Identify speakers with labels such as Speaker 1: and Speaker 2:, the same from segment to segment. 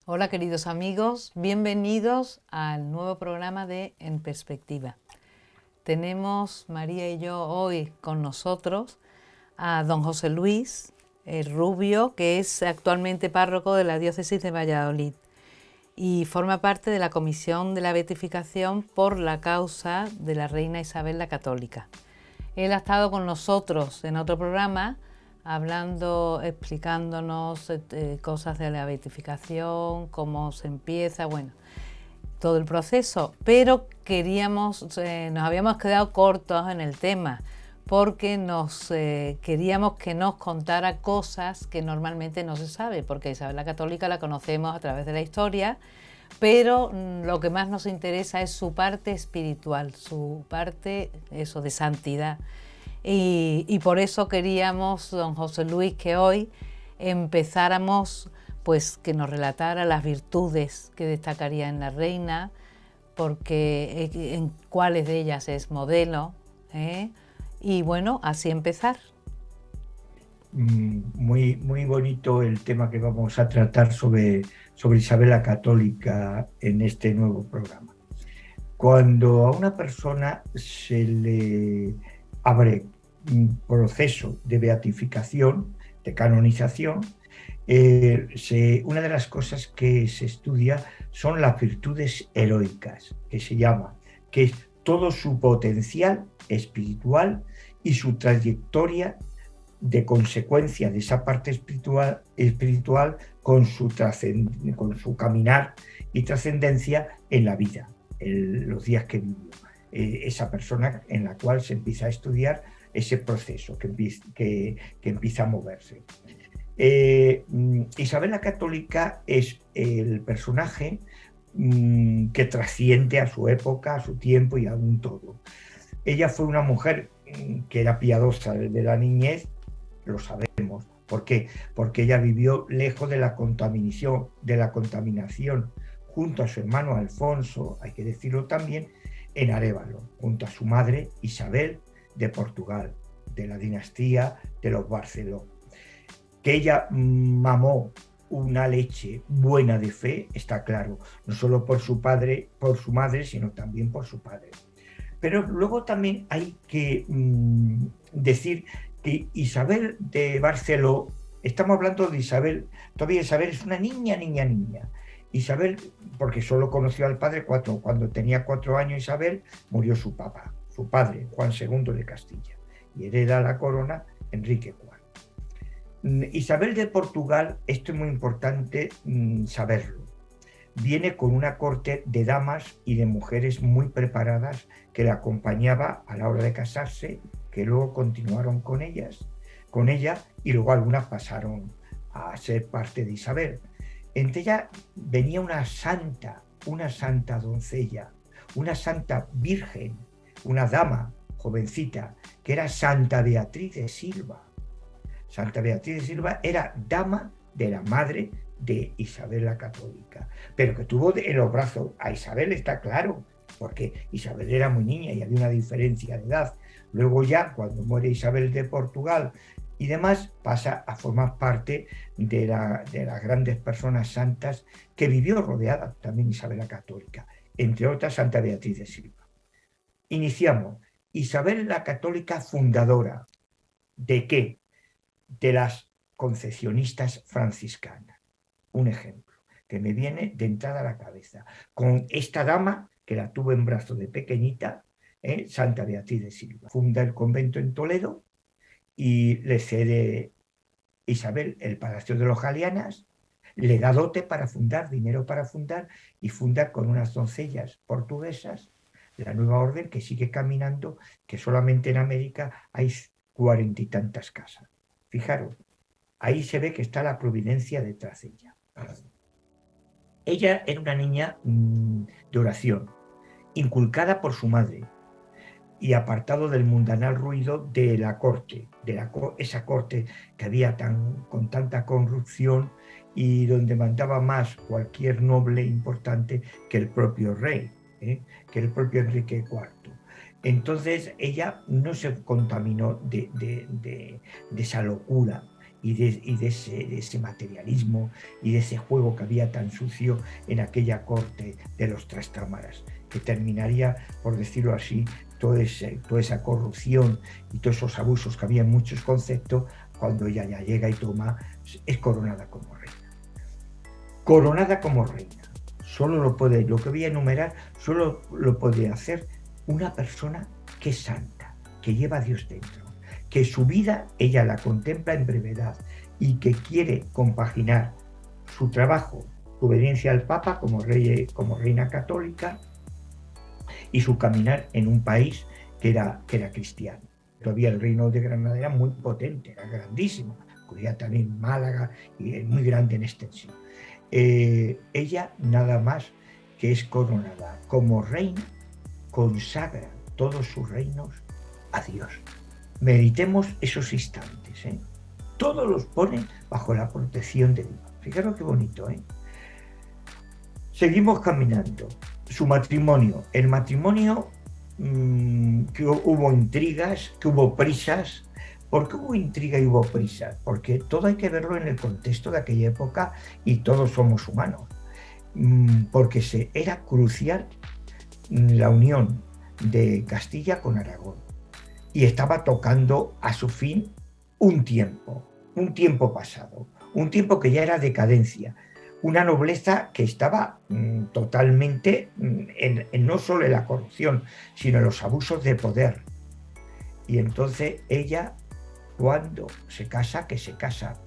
Speaker 1: Hola queridos amigos, bienvenidos al nuevo programa de En Perspectiva. Tenemos María y yo hoy con nosotros a don José Luis Rubio, que es actualmente párroco de la diócesis de Valladolid y forma parte de la Comisión de la Beatificación por la causa de la Reina Isabel la Católica. Él ha estado con nosotros en otro programa hablando, explicándonos cosas de la beatificación, cómo se empieza, bueno, todo el proceso, pero nos habíamos quedado cortos en el tema porque queríamos que nos contara cosas que normalmente no se sabe, porque Isabel la Católica la conocemos a través de la historia, pero lo que más nos interesa es su parte espiritual, su parte de santidad. Y por eso queríamos, don José Luis, que hoy empezáramos, pues que nos relatara las virtudes que destacaría en la reina, porque en cuáles de ellas es modelo, ¿eh? Y bueno, así empezar.
Speaker 2: Muy bonito el tema que vamos a tratar sobre Isabel la Católica en este nuevo programa. Cuando a una persona se le abre un proceso de beatificación, de canonización, una de las cosas que se estudia son las virtudes heroicas, que se llama, que es todo su potencial espiritual y su trayectoria de consecuencia de esa parte espiritual con su caminar y trascendencia en la vida, en los días que vivió. Esa persona en la cual se empieza a estudiar ese proceso que empieza a moverse. Isabel la Católica es el personaje que trasciende a su época, a su tiempo y a un todo. Ella fue una mujer que era piadosa desde la niñez, lo sabemos. ¿Por qué? Porque ella vivió lejos de la contaminación junto a su hermano Alfonso, hay que decirlo también, en Arévalo, junto a su madre Isabel de Portugal, de la dinastía de los Barceló. Que ella mamó una leche buena de fe, está claro, no solo por su padre, por su madre, sino también por su padre. Pero luego también hay que decir que Isabel de Barceló, estamos hablando de Isabel, todavía Isabel es una niña. Isabel, porque solo conoció al padre cuando tenía 4 años Isabel, murió su papá, su padre, Juan II de Castilla, y hereda la corona Enrique IV. Isabel de Portugal, esto es muy importante saberlo, viene con una corte de damas y de mujeres muy preparadas que la acompañaba a la hora de casarse, que luego continuaron con ella, y luego algunas pasaron a ser parte de Isabel. Entre ellas venía una santa doncella, una santa virgen, una dama jovencita, que era Santa Beatriz de Silva. Santa Beatriz de Silva era dama de la madre de Isabel la Católica, pero que tuvo en los brazos a Isabel, está claro, porque Isabel era muy niña y había una diferencia de edad. Luego ya, cuando muere Isabel de Portugal y demás, pasa a formar parte de las grandes personas santas que vivió rodeada también Isabel la Católica, entre otras Santa Beatriz de Silva. Iniciamos. Isabel la Católica fundadora. ¿De qué? De las concesionistas franciscanas. Un ejemplo que me viene de entrada a la cabeza, con esta dama que la tuvo en brazos de pequeñita, Santa Beatriz de Silva. Funda el convento en Toledo y le cede Isabel el Palacio de los Galianas, le da dote para fundar, dinero para fundar, y funda con unas doncellas portuguesas la nueva orden que sigue caminando, que solamente en América hay 40 y tantas casas. Fijaros, ahí se ve que está la providencia detrás de ella. Ella era una niña de oración, inculcada por su madre y apartado del mundanal ruido de la corte, esa corte que había con tanta corrupción y donde mandaba más cualquier noble importante que el propio rey, que el propio Enrique IV. Entonces ella no se contaminó de esa locura de ese materialismo y de ese juego que había tan sucio en aquella corte de los Trastámaras, que terminaría, por decirlo así, toda esa corrupción y todos esos abusos que había en muchos conceptos. Cuando ella ya llega y toma, es coronada como reina. Coronada como reina. Lo que voy a enumerar, solo lo puede hacer una persona que es santa, que lleva a Dios dentro, que su vida ella la contempla en brevedad y que quiere compaginar su trabajo, su obediencia al Papa como reina católica, y su caminar en un país que era cristiano. Todavía el reino de Granada era muy potente, era grandísimo, cubría también Málaga y es muy grande en extensión. Ella nada más que es coronada como reina, consagra todos sus reinos a Dios. Meditemos esos instantes, ¿eh? Todos los pone bajo la protección de Dios. Fijaros qué bonito, ¿eh? Seguimos caminando. Su matrimonio. El matrimonio, que hubo intrigas, que hubo prisas. ¿Por qué hubo intriga y hubo prisas? Porque todo hay que verlo en el contexto de aquella época y todos somos humanos. Porque era crucial la unión de Castilla con Aragón. Y estaba tocando a su fin un tiempo pasado, un tiempo que ya era decadencia, una nobleza que estaba totalmente en no solo en la corrupción, sino en los abusos de poder. Y entonces ella, cuando se casa, que se casa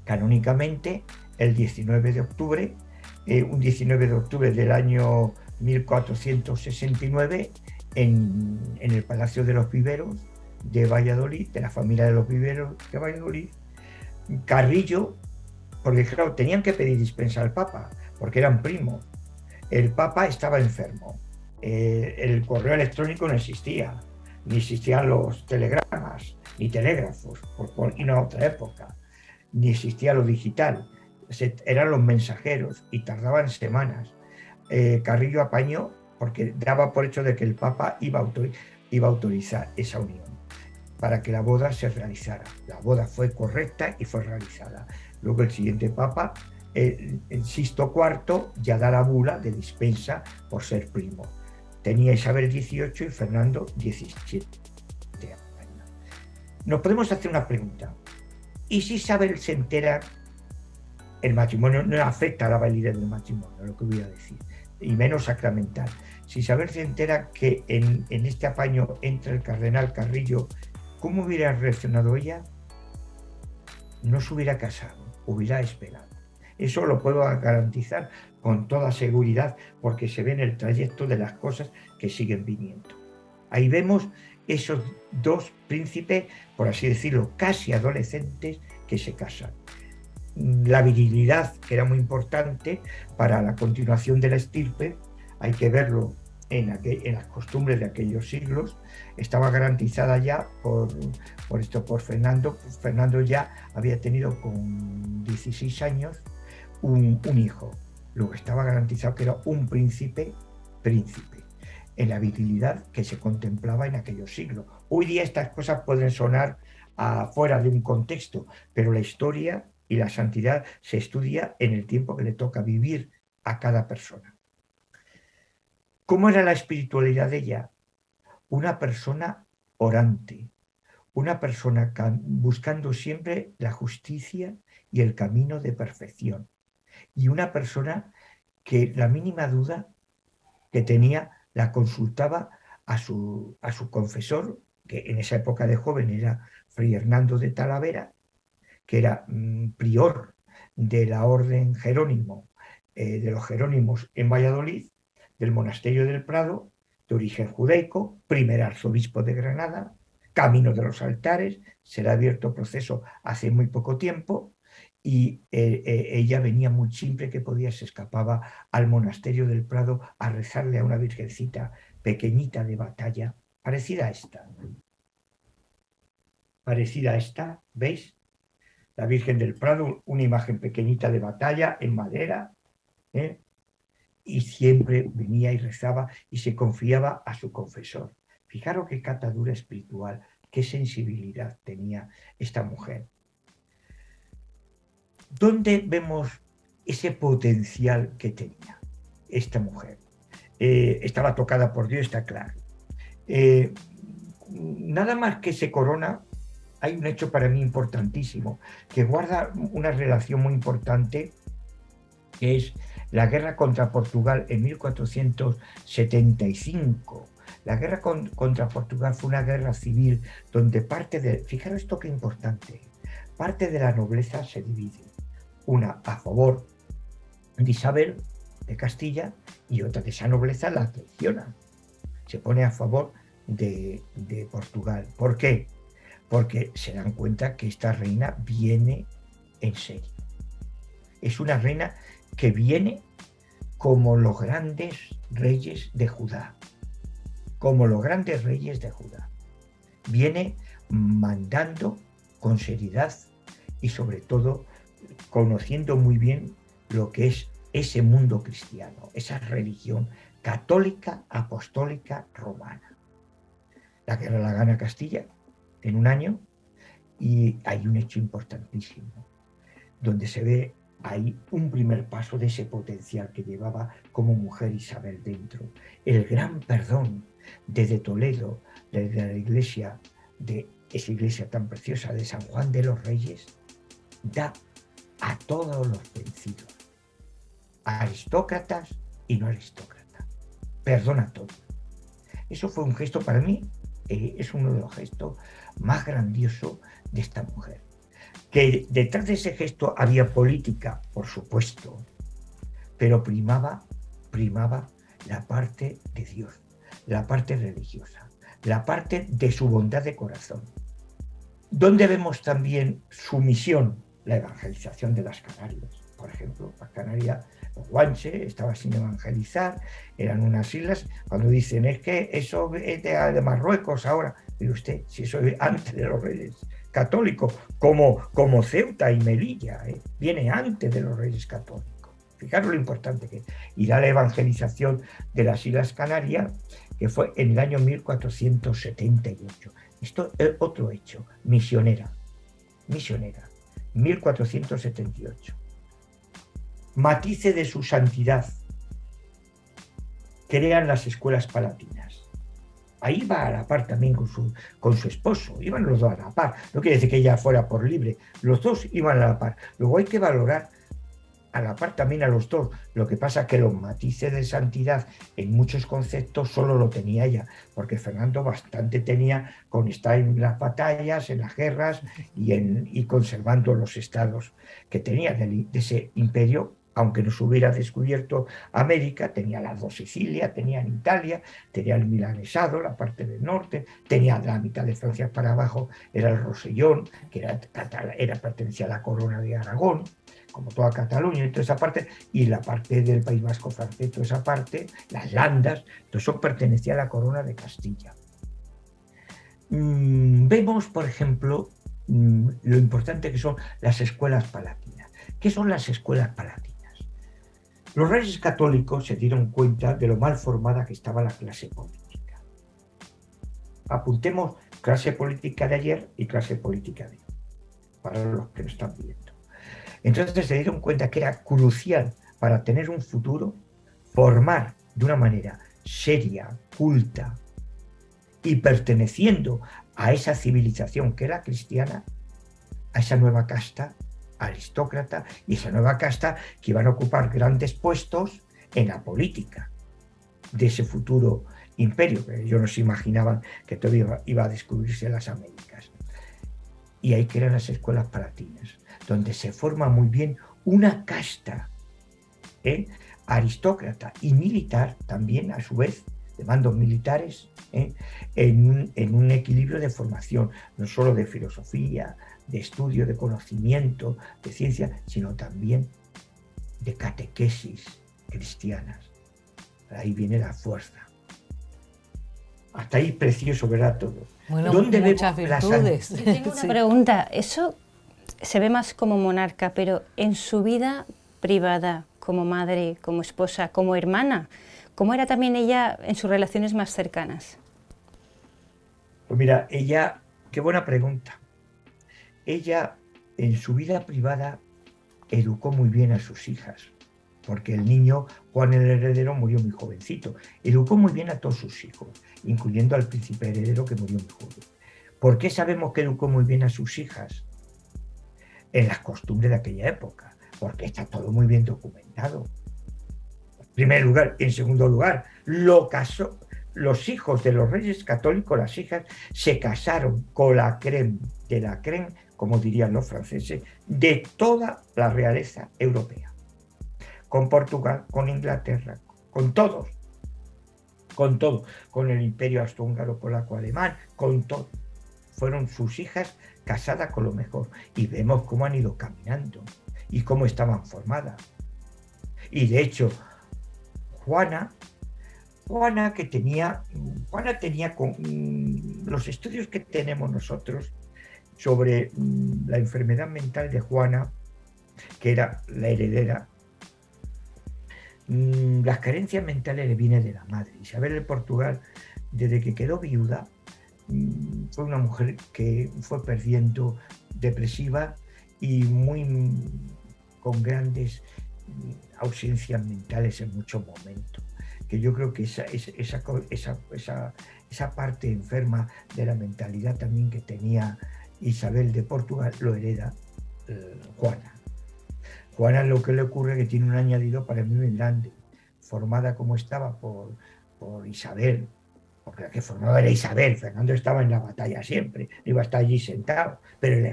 Speaker 2: canónicamente el 19 de octubre, un 19 de octubre del año 1469, en el Palacio de los Viveros de Valladolid, de la familia de los Viveros de Valladolid. Carrillo, porque claro, tenían que pedir dispensa al Papa, porque eran primos. El Papa estaba enfermo, el correo electrónico no existía, ni existían los telegramas, ni telégrafos, y no otra época, ni existía lo digital, eran los mensajeros y tardaban semanas. Carrillo apañó porque daba por hecho de que el Papa iba a autorizar esa unión para que la boda se realizara. La boda fue correcta y fue realizada. Luego el siguiente Papa, el Sixto IV, ya da la bula de dispensa por ser primo. Tenía Isabel XVIII y Fernando XVII años. Nos podemos hacer una pregunta. ¿Y si Isabel se entera? El matrimonio no afecta a la validez del matrimonio, lo que voy a decir, y menos sacramental. Si Isabel se entera que en este apaño entra el cardenal Carrillo, ¿cómo hubiera reaccionado ella? No se hubiera casado, hubiera esperado. Eso lo puedo garantizar con toda seguridad porque se ve en el trayecto de las cosas que siguen viniendo. Ahí vemos esos dos príncipes, por así decirlo, casi adolescentes, que se casan. La virilidad, que era muy importante para la continuación de la estirpe, hay que verlo en las costumbres de aquellos siglos, estaba garantizada ya por Fernando. Fernando ya había tenido con 16 años un hijo, lo que estaba garantizado que era un príncipe, en la virilidad que se contemplaba en aquellos siglos. Hoy día estas cosas pueden sonar fuera de un contexto, pero la historia y la santidad se estudia en el tiempo que le toca vivir a cada persona. ¿Cómo era la espiritualidad de ella? Una persona orante, una persona buscando siempre la justicia y el camino de perfección, y una persona que la mínima duda que tenía la consultaba a su confesor, que en esa época de joven era Fray Hernando de Talavera, que era prior de la orden Jerónimo, de los Jerónimos en Valladolid, del monasterio del Prado, de origen judaico, primer arzobispo de Granada, camino de los altares, se le ha abierto proceso hace muy poco tiempo, y ella venía muy siempre que podía, se escapaba al monasterio del Prado a rezarle a una virgencita pequeñita de batalla, parecida a esta, ¿veis? La Virgen del Prado, una imagen pequeñita de batalla en madera, ¿eh? Y siempre venía y rezaba y se confiaba a su confesor. Fijaros qué catadura espiritual, qué sensibilidad tenía esta mujer. ¿Dónde vemos ese potencial que tenía esta mujer? Estaba tocada por Dios, está claro. Nada más que se corona, hay un hecho para mí importantísimo, que guarda una relación muy importante, que es la guerra contra Portugal en 1475. La guerra contra Portugal fue una guerra civil donde fijaros esto que importante, parte de la nobleza se divide, una a favor de Isabel de Castilla y otra de esa nobleza la traiciona, se pone a favor de Portugal. ¿Por qué? Porque se dan cuenta que esta reina viene en serio. Es una reina que viene como los grandes reyes de Judá, como los grandes reyes de Judá. Viene mandando con seriedad y sobre todo conociendo muy bien lo que es ese mundo cristiano, esa religión católica, apostólica, romana. La guerra la gana Castilla en un año y hay un hecho importantísimo, donde se ve ahí un primer paso de ese potencial que llevaba como mujer Isabel dentro. El gran perdón desde Toledo, desde la iglesia, de esa iglesia tan preciosa de San Juan de los Reyes, da a todos los vencidos, a aristócratas y no aristócratas. Perdona todo. Eso fue un gesto para mí, es uno de los gestos más grandiosos de esta mujer. Que detrás de ese gesto había política, por supuesto, pero primaba la parte de Dios, la parte religiosa, la parte de su bondad de corazón. ¿Dónde vemos también su misión? La evangelización de las Canarias. Por ejemplo, las Canarias, los guanches, estaba sin evangelizar, eran unas islas. Cuando dicen, es que eso es de Marruecos ahora, mire usted, si eso es antes de los reyes católicos, como Ceuta y Melilla, viene antes de los reyes católicos. Fijaros lo importante que es. Y da la evangelización de las Islas Canarias, que fue en el año 1478. Esto es otro hecho, misionera, 1478. Matice de su santidad, crean las escuelas palatinas. Ahí va a la par también con su esposo, iban los dos a la par. No quiere decir que ella fuera por libre, los dos iban a la par. Luego hay que valorar a la par también a los dos. Lo que pasa es que los matices de santidad en muchos conceptos solo lo tenía ella, porque Fernando bastante tenía con estar en las batallas, en las guerras y conservando los estados que tenía de ese imperio. Aunque no se hubiera descubierto América, tenía las dos Sicilias, tenía en Italia, tenía el milanesado, la parte del norte, tenía la mitad de Francia para abajo, era el Rosellón, que pertenecía a la corona de Aragón, como toda Cataluña y toda esa parte, y la parte del País Vasco francés, toda esa parte, las Landas, todo eso pertenecía a la corona de Castilla. Vemos, por ejemplo, lo importante que son las escuelas palatinas. ¿Qué son las escuelas palatinas? Los reyes católicos se dieron cuenta de lo mal formada que estaba la clase política. Apuntemos clase política de ayer y clase política de hoy, para los que lo están viendo. Entonces se dieron cuenta que era crucial para tener un futuro formar de una manera seria, culta y perteneciendo a esa civilización que era cristiana, a esa nueva casta aristócrata y esa nueva casta que iban a ocupar grandes puestos en la política de ese futuro imperio, que ellos no se imaginaban que todavía iba a descubrirse las Américas. Y ahí crean las escuelas palatinas, donde se forma muy bien una casta aristócrata y militar también, a su vez, de mandos militares, en un equilibrio de formación, no solo de filosofía, de estudio, de conocimiento, de ciencia, sino también de catequesis cristianas. Ahí viene la fuerza. Hasta ahí precioso, ¿verdad? Todo.
Speaker 1: Bueno,
Speaker 2: ¿Dónde
Speaker 1: muchas
Speaker 2: vemos
Speaker 1: virtudes.
Speaker 3: Yo tengo una
Speaker 1: Sí.
Speaker 3: pregunta. Eso se ve más como monarca, pero en su vida privada, como madre, como esposa, como hermana, ¿cómo era también ella en sus relaciones más cercanas?
Speaker 2: Pues mira, ella, qué buena pregunta. Ella, en su vida privada, educó muy bien a sus hijas, porque el niño Juan el Heredero murió muy jovencito. Educó muy bien a todos sus hijos, incluyendo al príncipe heredero, que murió muy joven. ¿Por qué sabemos que educó muy bien a sus hijas? En las costumbres de aquella época, porque está todo muy bien documentado. En primer lugar. En segundo lugar, los hijos de los reyes católicos, las hijas, se casaron con la crème de la crème, como dirían los franceses, de toda la realeza europea. Con Portugal, con Inglaterra, con todos, con el imperio austrohúngaro, polaco, alemán, con todo. Fueron sus hijas casadas con lo mejor, y vemos cómo han ido caminando y cómo estaban formadas. Y de hecho, Juana tenía con los estudios que tenemos nosotros sobre la enfermedad mental de Juana, que era la heredera. Las carencias mentales le vienen de la madre. Isabel de Portugal, desde que quedó viuda, fue una mujer que fue perdiendo, depresiva y con grandes ausencias mentales en muchos momentos. Que yo creo que esa parte enferma de la mentalidad también que tenía Isabel de Portugal lo hereda Juana. Juana, lo que le ocurre es que tiene un añadido para mí muy grande, formada como estaba por Isabel, porque la que formaba era Isabel. Fernando estaba en la batalla siempre, iba a estar allí sentado, pero el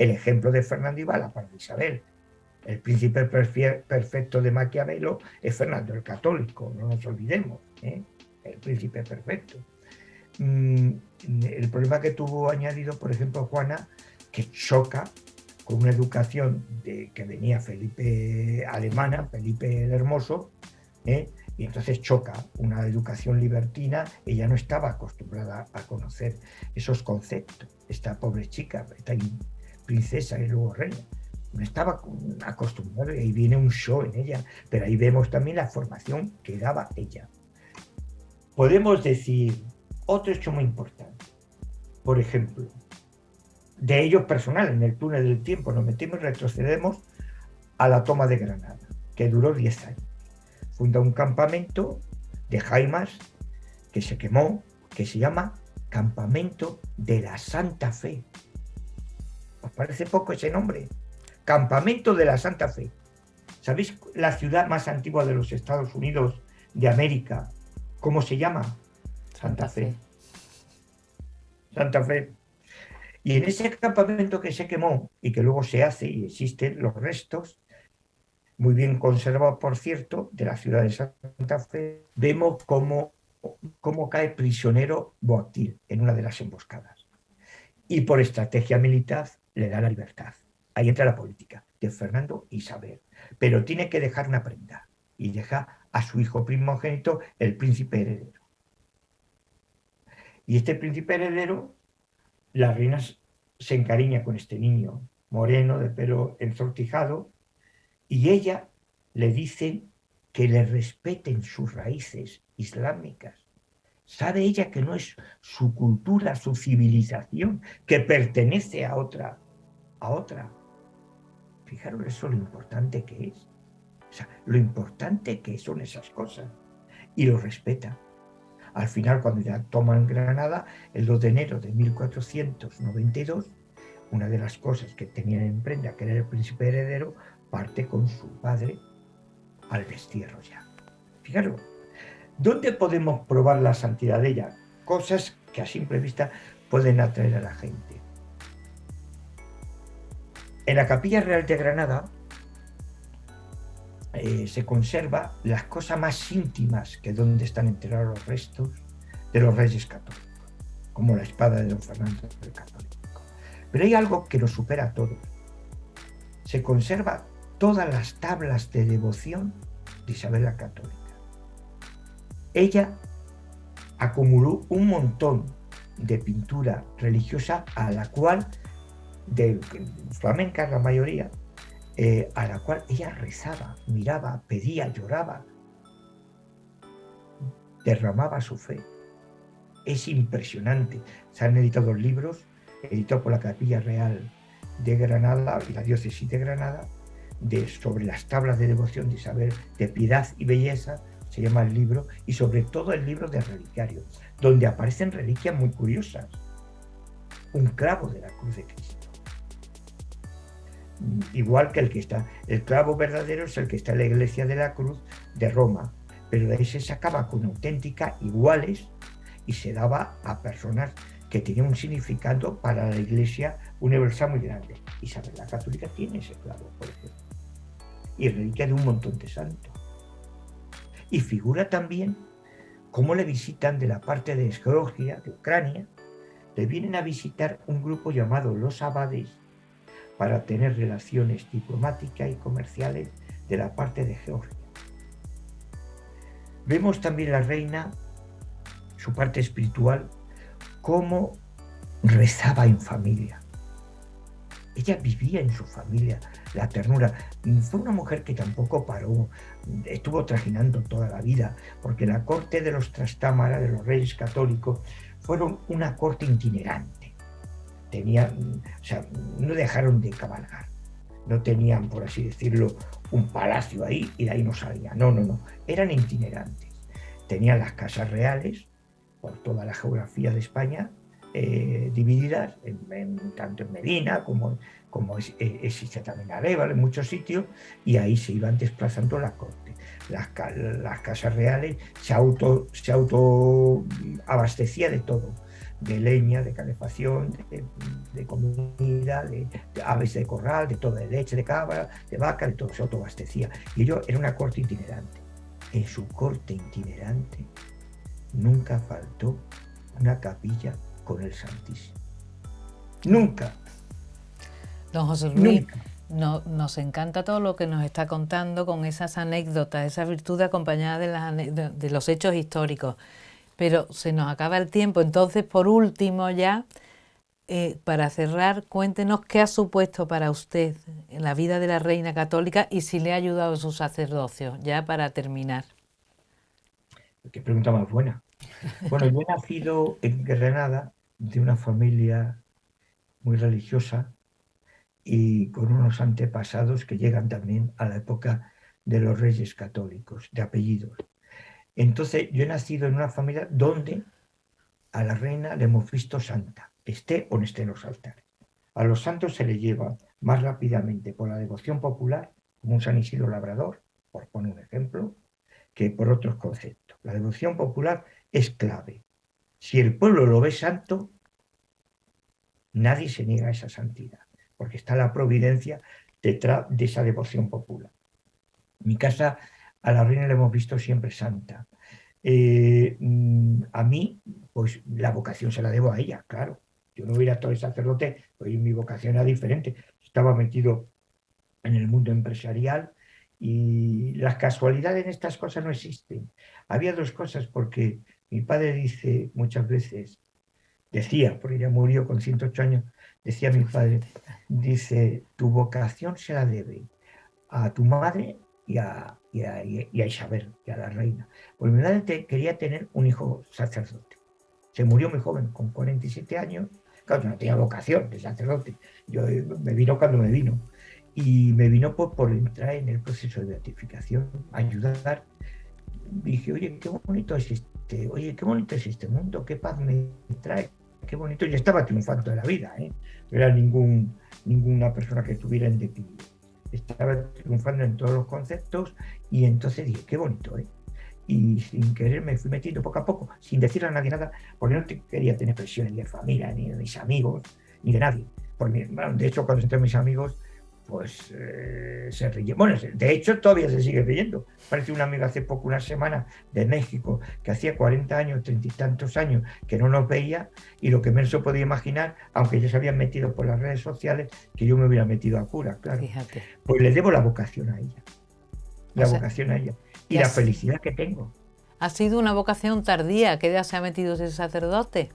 Speaker 2: ejemplo de Fernando iba a la par de Isabel. El príncipe perfecto de Maquiavelo es Fernando el Católico, no nos olvidemos, ¿eh? El príncipe perfecto. El problema que tuvo añadido, por ejemplo, Juana, que choca con una educación que venía alemana, Felipe el Hermoso, y entonces choca una educación libertina. Ella no estaba acostumbrada a conocer esos conceptos. Esta pobre chica, esta princesa y luego reina, no estaba acostumbrada, y ahí viene un show en ella, pero ahí vemos también la formación que daba ella. Podemos decir otro hecho muy importante, por ejemplo, de ellos personal, en el túnel del tiempo, nos metemos y retrocedemos a la toma de Granada, que duró 10 años. Funda un campamento de jaimas que se quemó, que se llama Campamento de la Santa Fe. ¿Os parece poco ese nombre? Campamento de la Santa Fe. ¿Sabéis la ciudad más antigua de los Estados Unidos de América? ¿Cómo se llama? Santa Fe. Santa Fe. Y en ese campamento que se quemó y que luego se hace y existen los restos, muy bien conservados, por cierto, de la ciudad de Santa Fe, vemos cómo cae prisionero Boabdil en una de las emboscadas. Y por estrategia militar le da la libertad. Ahí entra la política de Fernando e Isabel. Pero tiene que dejar una prenda y deja a su hijo primogénito, el príncipe heredero. Y este príncipe heredero, la reina se encariña con este niño moreno de pelo ensortijado, y ella le dice que le respeten sus raíces islámicas. Sabe ella que no es su cultura, su civilización, que pertenece a otra. Fijaros eso, lo importante que es. O sea, lo importante que son esas cosas. Y lo respeta. Al final, cuando ya toman Granada, el 2 de enero de 1492, una de las cosas que tenían en prenda, que era el príncipe heredero, parte con su padre al destierro ya. Fijaros, ¿dónde podemos probar la santidad de ella? Cosas que a simple vista pueden atraer a la gente. En la Capilla Real de Granada se conserva las cosas más íntimas, que donde están enterrados los restos de los reyes católicos, como la espada de don Fernando el Católico. Pero hay algo que lo supera a todo. Se conserva todas las tablas de devoción de Isabel la Católica. Ella acumuló un montón de pintura religiosa, a la cual, de flamenca la mayoría, a la cual ella rezaba, miraba, pedía, lloraba, derramaba su fe. Es impresionante. Se han editado libros, editados por la Capilla Real de Granada y la Diócesis de Granada, sobre las tablas de devoción de Isabel, de piedad y belleza, se llama el libro, y sobre todo el libro de reliquiario, donde aparecen reliquias muy curiosas. Un clavo de la cruz de Cristo. Igual que el que está, el clavo verdadero es el que está en la iglesia de la Cruz de Roma, pero de ahí se sacaba con auténticas iguales y se daba a personas que tenían un significado para la Iglesia universal muy grande. Isabel la Católica tiene ese clavo, por ejemplo, y reliquia de un montón de santos. Y figura también cómo le visitan de la parte de Georgia, de Ucrania, le vienen a visitar un grupo llamado los abades para tener relaciones diplomáticas y comerciales de la parte de Georgia. Vemos también la reina, su parte espiritual, cómo rezaba en familia. Ella vivía en su familia, la ternura. Fue una mujer que tampoco paró, estuvo trajinando toda la vida, porque la corte de los Trastámara, de los reyes católicos, fueron una corte itinerante. No dejaron de cabalgar. No tenían, por así decirlo, un palacio ahí y de ahí no salían. No. Eran itinerantes. Tenían las casas reales, por toda la geografía de España, divididas tanto en Medina como existe también Arévalo, en muchos sitios, y ahí se iban desplazando la corte. Las casas reales se autoabastecía de todo, de leña, de calefacción, de comida, de aves de corral, de todo, de leche de cabra, de vaca, de todo, se autoabastecía. Y ello era una corte itinerante. En su corte itinerante nunca faltó una capilla con el Santísimo. Nunca.
Speaker 1: Don José Luis, nos encanta todo lo que nos está contando con esas anécdotas, esa virtud acompañada de los hechos históricos. Pero se nos acaba el tiempo, entonces por último ya, para cerrar, cuéntenos qué ha supuesto para usted en la vida de la Reina Católica y si le ha ayudado su sacerdocio, ya para terminar.
Speaker 2: Qué pregunta más buena. Bueno, yo he nacido en Granada de una familia muy religiosa y con unos antepasados que llegan también a la época de los reyes católicos, de apellidos. Entonces, yo he nacido en una familia donde a la reina le hemos visto santa, esté o no esté en los altares. A los santos se le lleva más rápidamente por la devoción popular, como un San Isidro Labrador, por poner un ejemplo, que por otros conceptos. La devoción popular es clave. Si el pueblo lo ve santo, nadie se niega a esa santidad, porque está la providencia detrás de esa devoción popular. En mi casa a la reina la hemos visto siempre santa. A mí, pues la vocación se la debo a ella, claro. Yo no hubiera estado de sacerdote, pues mi vocación era diferente. Estaba metido en el mundo empresarial y las casualidades en estas cosas no existen. Había dos cosas, porque mi padre dice muchas veces, decía, porque ya murió con 108 años, decía mi padre, dice, tu vocación se la debe a tu madre y a Isabel, y a la reina. Pues mi madre quería tener un hijo sacerdote. Se murió muy joven, con 47 años. Claro, no tenía vocación de sacerdote. Me vino cuando me vino. Y me vino por entrar en el proceso de beatificación, ayudar. Dije, oye, qué bonito es este mundo, qué paz me trae, qué bonito. Yo estaba triunfando de la vida, no era ninguna persona que estuviera en declive. Estaba triunfando en todos los conceptos y entonces dije, qué bonito, Y sin querer me fui metiendo poco a poco, sin decirle a nadie nada, porque no quería tener presiones ni de familia, ni de mis amigos, ni de nadie. De hecho, cuando entré mis amigos, pues se reían. Bueno, de hecho todavía se sigue riendo. Parece un amigo hace poco, una semana, de México, que hacía 40 años, 30 y tantos años que no nos veía, y lo que menos se podía imaginar, aunque ya se habían metido por las redes sociales, que yo me hubiera metido a cura, claro.
Speaker 1: Fíjate.
Speaker 2: Pues le debo la vocación a ella. Vocación a ella. Y la felicidad que tengo.
Speaker 1: Ha sido una vocación tardía. ¿Qué edad se ha metido ese sacerdote?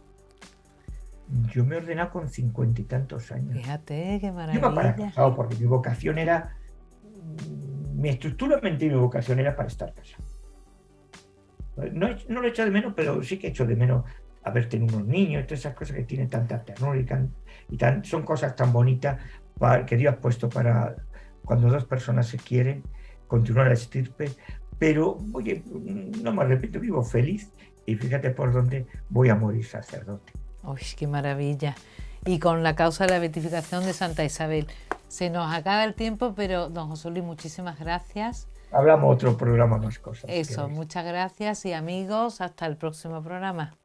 Speaker 2: Yo me he ordenado con 50 y tantos años.
Speaker 1: Fíjate, qué maravilla.
Speaker 2: Yo me para casado, porque mi vocación era, mi estructura mental y mi vocación era para estar casado. No lo he hecho de menos, pero sí que he hecho de menos haber tenido unos niños, todas esas cosas que tienen tanta ternura son cosas tan bonitas que Dios ha puesto para cuando dos personas se quieren, continúa la estirpe, pero, oye, no me arrepiento, vivo feliz y fíjate por dónde voy a morir sacerdote.
Speaker 1: ¡Uy, qué maravilla! Y con la causa de la beatificación de Santa Isabel. Se nos acaba el tiempo, pero don José Luis, muchísimas gracias.
Speaker 2: Hablamos otro programa más cosas.
Speaker 1: Eso, muchas gracias y amigos, hasta el próximo programa.